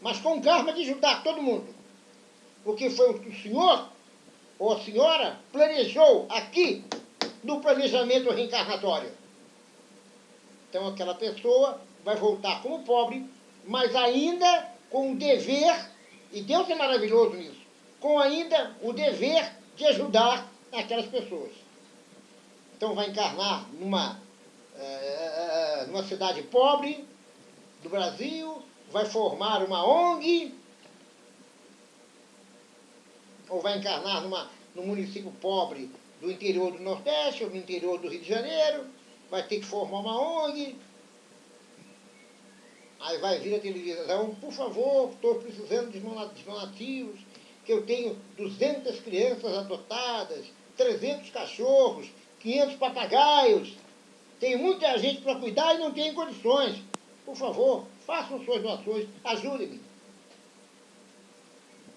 mas com karma de ajudar todo mundo. Porque foi o que o senhor ou a senhora planejou aqui no planejamento reencarnatório. Então aquela pessoa vai voltar como pobre, mas ainda com o dever, e Deus é maravilhoso nisso, com ainda o dever de ajudar aquelas pessoas. Então vai encarnar numa cidade pobre do Brasil, vai formar uma ONG, ou vai encarnar num município pobre do interior do Nordeste ou do interior do Rio de Janeiro, vai ter que formar uma ONG. Aí vai vir a televisão, por favor, estou precisando de donativos, que eu tenho 200 crianças adotadas, 300 cachorros, 500 papagaios, tenho muita gente para cuidar e não tenho condições. Por favor, façam suas doações, ajudem-me.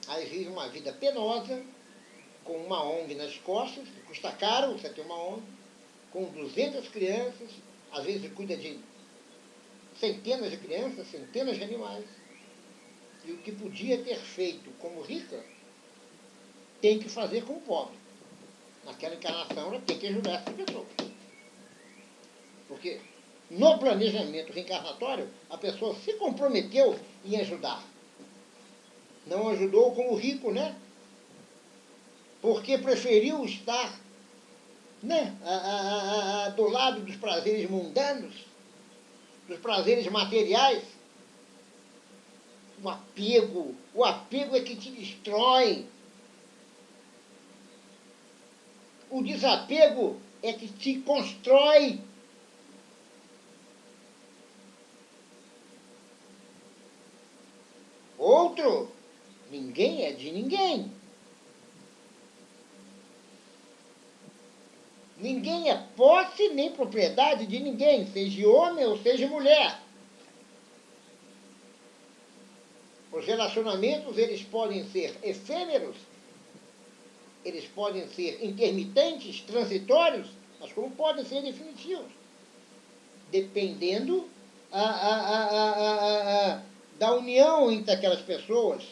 Aí vive uma vida penosa, com uma ONG nas costas, custa caro você ter uma ONG, com 200 crianças, às vezes cuida de centenas de crianças, centenas de animais. E o que podia ter feito como rica, tem que fazer como pobre. Naquela encarnação, ela tem que ajudar essas pessoas. Porque no planejamento reencarnatório, a pessoa se comprometeu em ajudar. Não ajudou como rico, né? Porque preferiu estar, né, do lado dos prazeres mundanos, dos prazeres materiais. O apego é que te destrói. O desapego é que te constrói. Outro, ninguém é de ninguém. Ninguém é posse nem propriedade de ninguém, seja homem ou seja mulher. Os relacionamentos, eles podem ser efêmeros, eles podem ser intermitentes, transitórios, mas como podem ser definitivos, dependendo da união entre aquelas pessoas,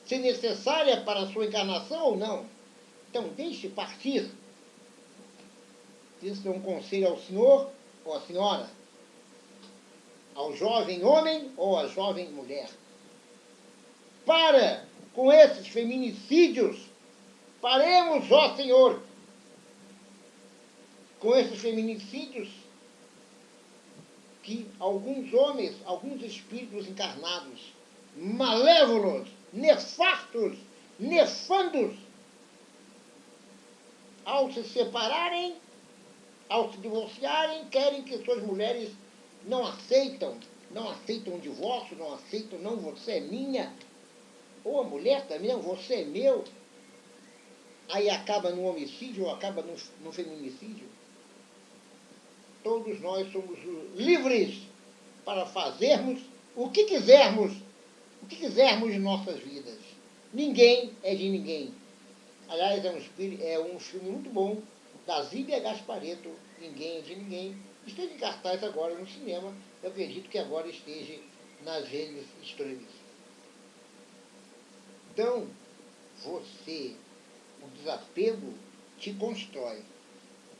se necessária para a sua encarnação ou não. Então, deixe partir. Isso é um conselho ao senhor ou à senhora, ao jovem homem ou à jovem mulher. Para com esses feminicídios. Paremos, ó Senhor, com esses feminicídios que alguns homens, alguns espíritos encarnados, malévolos, nefastos, nefandos, ao se separarem, ao se divorciarem, querem que suas mulheres não aceitam o divórcio, não aceitam, não, você é minha, ou a mulher também, não, você é meu. Aí acaba no homicídio ou acaba no feminicídio. Todos nós somos livres para fazermos o que quisermos em nossas vidas. Ninguém é de ninguém. Aliás, é um filme muito bom, da Zíbia Gasparetto, Ninguém é de Ninguém. Esteve em cartaz agora no cinema, eu acredito que agora esteja nas redes streaming. Então, o desapego te constrói,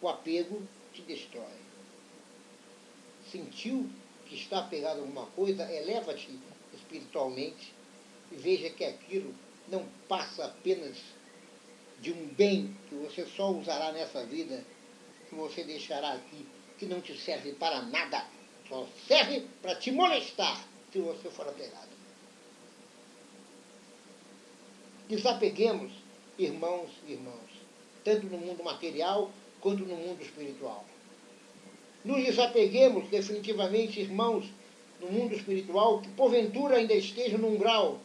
o apego te destrói. Sentiu que está apegado a alguma coisa, eleva-te espiritualmente e veja que aquilo não passa apenas de um bem que você só usará nessa vida, que você deixará aqui, que não te serve para nada, só serve para te molestar se você for apegado. Desapeguemos, irmãos e irmãs, tanto no mundo material quanto no mundo espiritual. Nos desapeguemos definitivamente, irmãos, no mundo espiritual, que porventura ainda estejam num grau.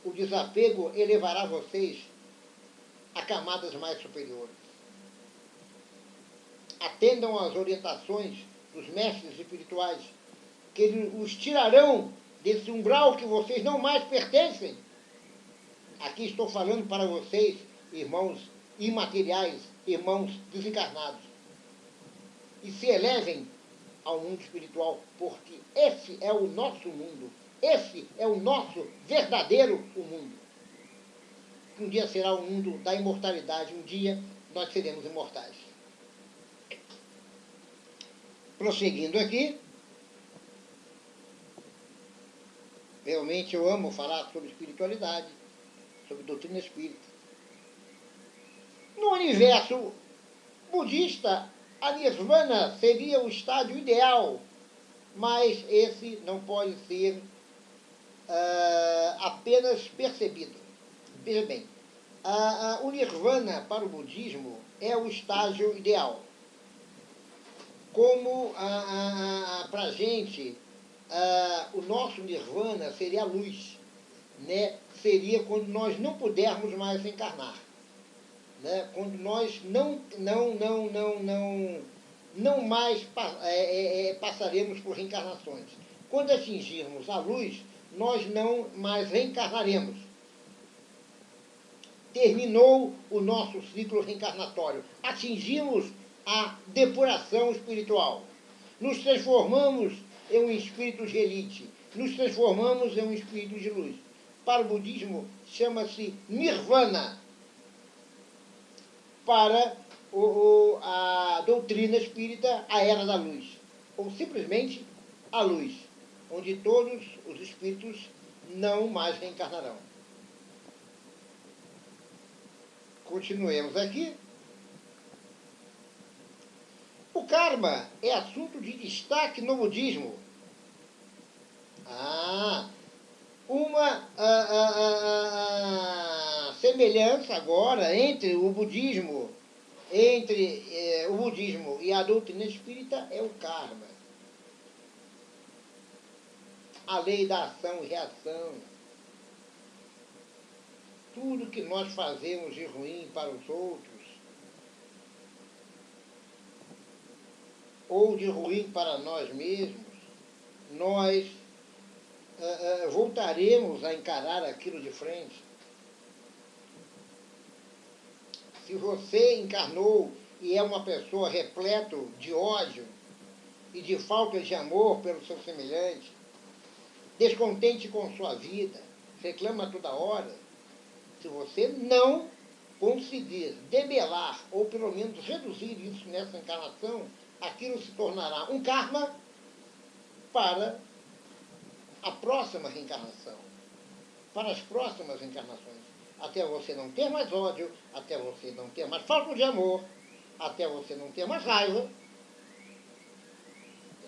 O desapego elevará vocês a camadas mais superiores. Atendam às orientações dos mestres espirituais, que eles os tirarão desse umbral que vocês não mais pertencem. Aqui estou falando para vocês, irmãos imateriais, irmãos desencarnados. E se elevem ao mundo espiritual, porque esse é o nosso mundo. Esse é o nosso verdadeiro mundo. Um dia será o mundo da imortalidade. Um dia nós seremos imortais. Prosseguindo aqui, realmente eu amo falar sobre espiritualidade, sobre doutrina espírita. No universo budista, a nirvana seria o estádio ideal, mas esse não pode ser apenas percebido. Veja bem, o nirvana para o budismo é o estágio ideal. Como para a gente, o nosso nirvana seria a luz, né? Seria quando nós não pudermos mais encarnar, né? Quando nós não mais passaremos por reencarnações. Quando atingirmos a luz, nós não mais reencarnaremos. Terminou o nosso ciclo reencarnatório. Atingimos a depuração espiritual. Nos transformamos em um espírito de elite. Nos transformamos em um espírito de luz. Para o budismo, chama-se nirvana. Para a doutrina espírita, a era da luz. Ou simplesmente a luz, onde todos os espíritos não mais reencarnarão. Continuemos aqui. O karma é assunto de destaque no budismo. Uma semelhança agora entre o budismo e a doutrina espírita é o karma. A lei da ação e reação. Tudo que nós fazemos de ruim para os outros, ou de ruim para nós mesmos, nós voltaremos a encarar aquilo de frente. Se você encarnou e é uma pessoa repleto de ódio e de falta de amor pelo seu semelhante, descontente com sua vida, reclama toda hora, se você não conseguir debelar, ou pelo menos reduzir isso nessa encarnação, aquilo se tornará um karma para a próxima reencarnação, para as próximas reencarnações. Até você não ter mais ódio, até você não ter mais falta de amor, até você não ter mais raiva,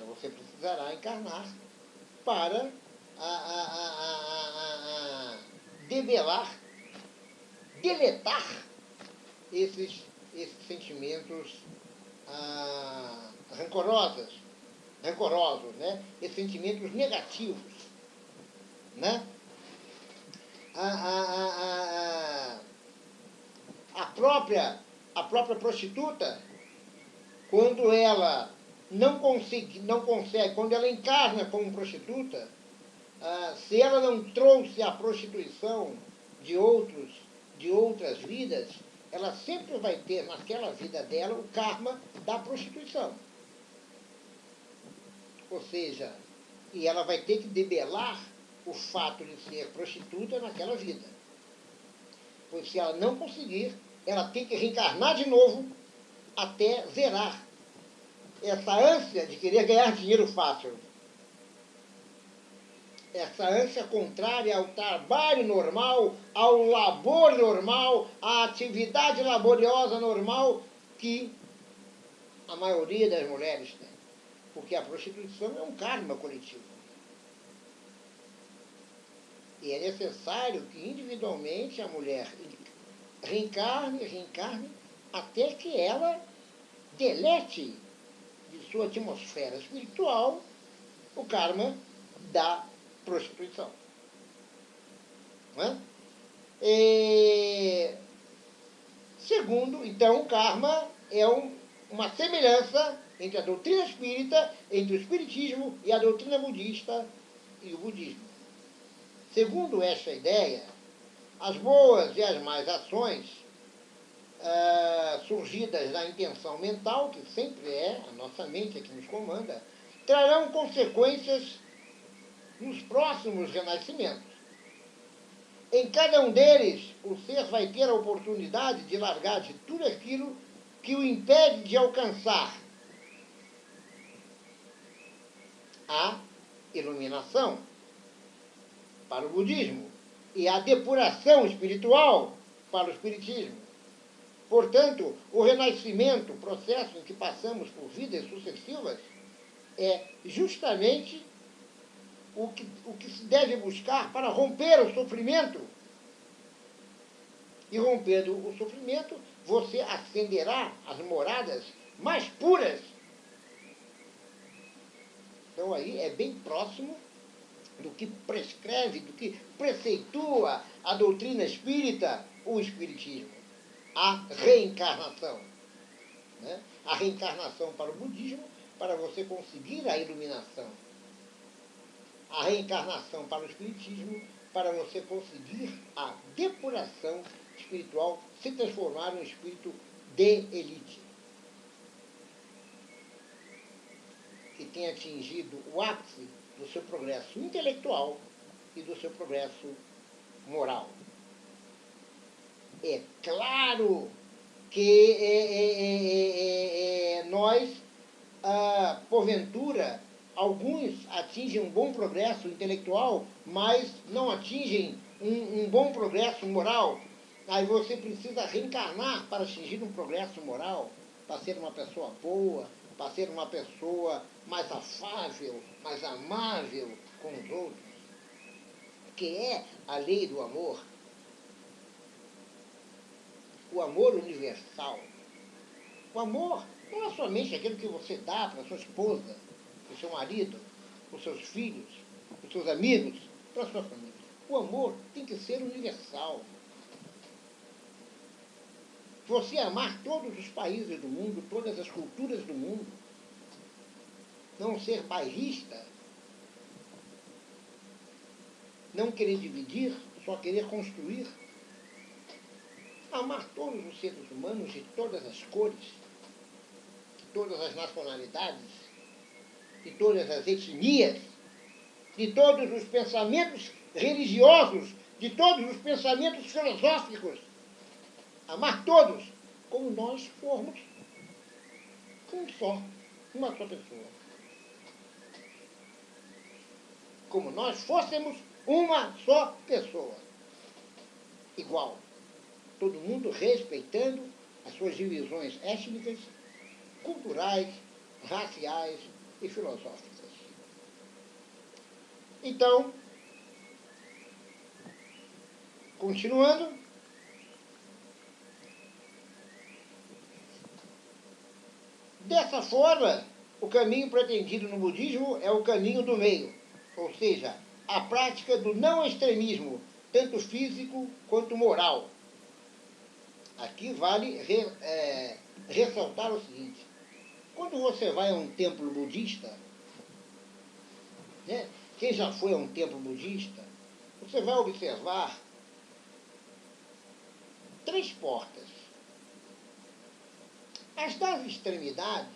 você precisará encarnar para debelar, deletar esses sentimentos rancorosos, né? Esses sentimentos negativos, né? A própria prostituta, quando ela não consegue, quando ela encarna como prostituta, se ela não trouxe a prostituição de outras vidas, ela sempre vai ter naquela vida dela o karma da prostituição. Ou seja, e ela vai ter que debelar o fato de ser prostituta naquela vida. Pois se ela não conseguir, ela tem que reencarnar de novo até zerar essa ânsia de querer ganhar dinheiro fácil. Essa ânsia contrária ao trabalho normal, ao labor normal, à atividade laboriosa normal que a maioria das mulheres tem. Porque a prostituição é um karma coletivo. E é necessário que individualmente a mulher reencarne, até que ela delete de sua atmosfera espiritual o karma da prostituição. Não é? Segundo, então, o karma é uma semelhança entre a doutrina espírita, entre o espiritismo e a doutrina budista e o budismo. Segundo esta ideia, as boas e as más ações surgidas da intenção mental, que sempre é a nossa mente que nos comanda, trarão consequências nos próximos renascimentos. Em cada um deles, o ser vai ter a oportunidade de largar de tudo aquilo que o impede de alcançar a iluminação para o budismo e a depuração espiritual para o espiritismo. Portanto, o renascimento, o processo em que passamos por vidas sucessivas, é justamente o que se deve buscar para romper o sofrimento. E rompendo o sofrimento, você ascenderá às moradas mais puras. Então aí é bem próximo do que prescreve, do que preceitua a doutrina espírita, o espiritismo. A reencarnação. Né? A reencarnação para o budismo, para você conseguir a iluminação. A reencarnação para o espiritismo, para você conseguir a depuração espiritual, se transformar em um espírito de elite, que tem atingido o ápice do seu progresso intelectual e do seu progresso moral. É claro que nós, porventura, alguns atingem um bom progresso intelectual, mas não atingem um bom progresso moral. Aí você precisa reencarnar para atingir um progresso moral, para ser uma pessoa boa, para ser uma pessoa mais afável, mais amável com os outros, que é a lei do amor. O amor universal. O amor não é somente aquilo que você dá para sua esposa, para o seu marido, para os seus filhos, para os seus amigos, para a sua família. O amor tem que ser universal. Você amar todos os países do mundo, todas as culturas do mundo. Não ser bairrista. Não querer dividir, só querer construir. Amar todos os seres humanos de todas as cores, de todas as nacionalidades, de todas as etnias, de todos os pensamentos religiosos, de todos os pensamentos filosóficos. Amar todos, como nós formos uma só pessoa. Como nós fôssemos uma só pessoa. Igual. Todo mundo respeitando as suas divisões étnicas, culturais, raciais e filosóficas. Então, continuando, dessa forma, o caminho pretendido no budismo é o caminho do meio, ou seja, a prática do não extremismo, tanto físico quanto moral. Aqui vale ressaltar o seguinte: quando você vai a um templo budista, né, quem já foi a um templo budista, você vai observar 3 portas. As das extremidades,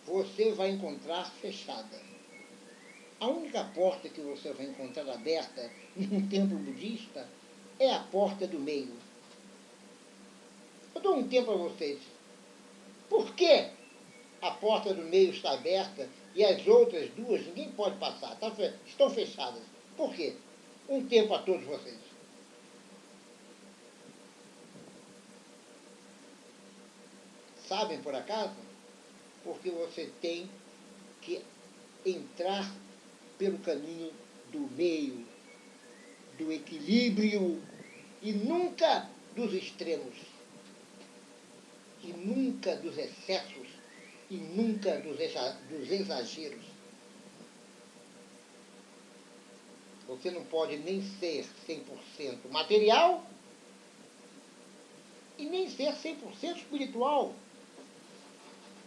você vai encontrar fechada. A única porta que você vai encontrar aberta num templo budista é a porta do meio. Eu dou um tempo a vocês. Por que a porta do meio está aberta e as outras 2 ninguém pode passar? Estão fechadas. Por quê? Um tempo a todos vocês. Sabem por acaso? Porque você tem que entrar pelo caminho do meio, do equilíbrio e nunca dos extremos, e nunca dos excessos, e nunca dos exageros. Você não pode nem ser 100% material e nem ser 100% espiritual,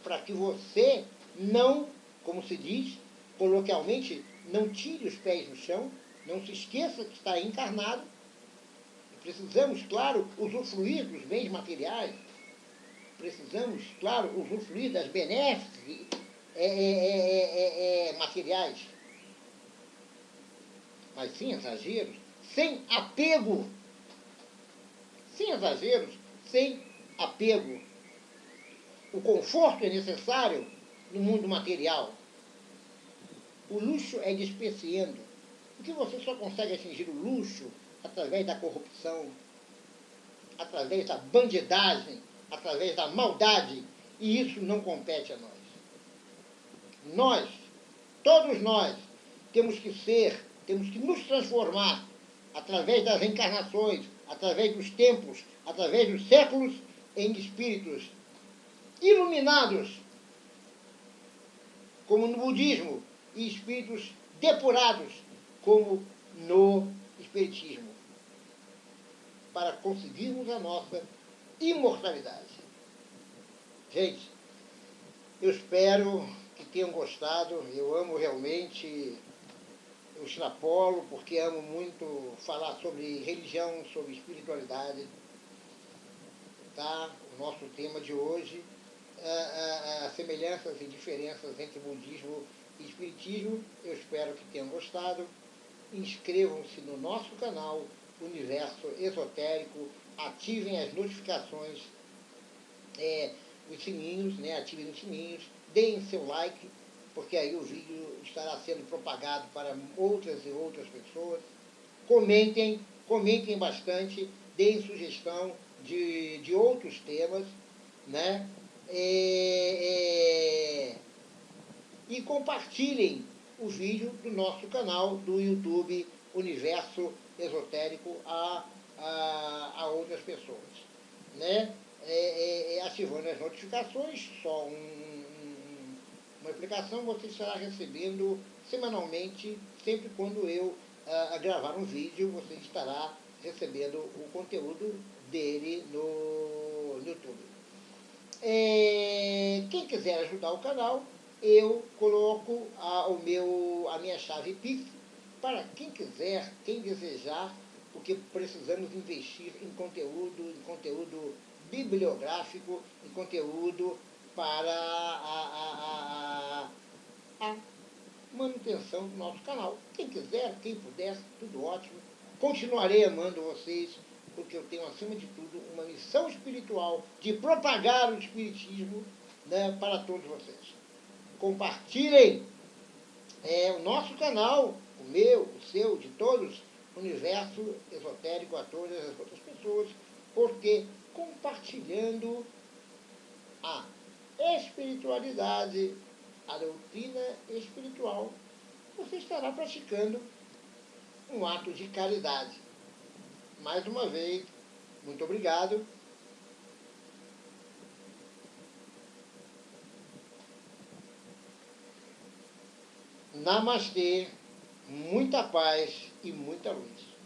para que você não, como se diz coloquialmente, não tire os pés no chão, não se esqueça que está encarnado. Precisamos, claro, usufruir dos bens materiais, precisamos, claro, usufruir das benéficas materiais, mas sem exageros, sem apego. Sem exageros, sem apego. O conforto é necessário no mundo material. O luxo é despeciando. Porque você só consegue atingir o luxo através da corrupção, através da bandidagem, através da maldade, e isso não compete a nós. Nós, todos nós, temos que nos transformar através das encarnações, através dos tempos, através dos séculos, em espíritos iluminados, como no budismo, e espíritos depurados, como no espiritismo, para conseguirmos a nossa imortalidade. Gente, eu espero que tenham gostado. Eu amo realmente, eu extrapolo, porque amo muito falar sobre religião, sobre espiritualidade. Tá? O nosso tema de hoje é semelhanças e diferenças entre budismo e espiritismo. Eu espero que tenham gostado. Inscrevam-se no nosso canal Universo Esotérico, ativem as notificações, os sininhos, ativem os sininhos, deem seu like, porque aí o vídeo estará sendo propagado para outras e outras pessoas. Comentem bastante, deem sugestão de outros temas, né? E compartilhem o vídeo do nosso canal do YouTube Universo Esotérico a outras pessoas, né? Ativando as notificações, só uma explicação, você estará recebendo semanalmente, sempre quando eu gravar um vídeo, você estará recebendo o conteúdo dele no YouTube. Quem quiser ajudar o canal, eu coloco a minha chave Pix para quem quiser, quem desejar, porque precisamos investir em conteúdo bibliográfico, em conteúdo para a manutenção do nosso canal. Quem quiser, quem puder, tudo ótimo. Continuarei amando vocês, porque eu tenho, acima de tudo, uma missão espiritual de propagar o espiritismo, né, para todos vocês. Compartilhem o nosso canal, o meu, o seu, de todos, Universo Esotérico, a todas as outras pessoas, porque compartilhando a espiritualidade, a doutrina espiritual, você estará praticando um ato de caridade. Mais uma vez, muito obrigado. Namastê, muita paz e muita luz.